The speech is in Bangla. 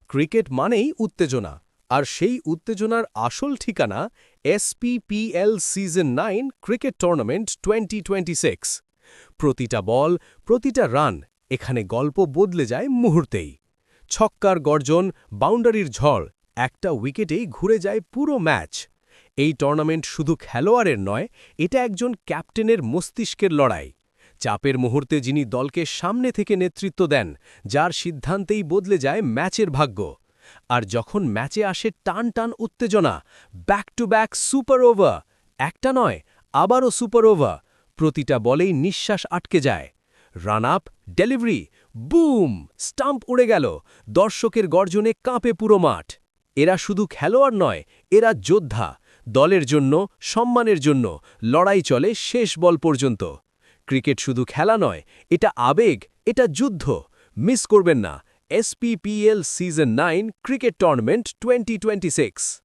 ক্রিকেট মানেই উত্তেজনা, আর সেই উত্তেজনার আসল ঠিকানা এসপিপিএল সিজন 9 ক্রিকেট টুর্নামেন্ট 2026। প্রতিটা বল, প্রতিটা রান, এখানে গল্প বদলে যায় মুহূর্তেই। ছক্কার গর্জন, বাউন্ডারির ঝড়, একটা উইকেটেই ঘুরে যায় পুরো ম্যাচ। এই টুর্নামেন্ট শুধু খেলোয়াড়ের নয়, এটা একজন ক্যাপ্টেনের মস্তিষ্কের লড়াই। চাপের মুহূর্তে যিনি দলকে সামনে থেকে নেতৃত্ব দেন, যার সিদ্ধান্তেই বদলে যায় ম্যাচের ভাগ্য। আর যখন ম্যাচে আসে টান টান উত্তেজনা, back to back super over, একটা নয় আবারও সুপার ওভার, প্রতিটা বলেই নিঃশ্বাস আটকে যায়। Run up, delivery, boom, stump উড়ে গেল, দর্শকের গর্জনে কাঁপে পুরো মাঠ। এরা শুধু খেলোয়াড় নয়, এরা যোদ্ধা। দলের জন্য, সম্মানের জন্য লড়াই চলে শেষ বল পর্যন্ত। ক্রিকেট শুধু খেলা নয়, এটা আবেগ, এটা যুদ্ধ। মিস করবেন না এসপিপিএল সিজন 9 ক্রিকেট টুর্নামেন্ট 2026।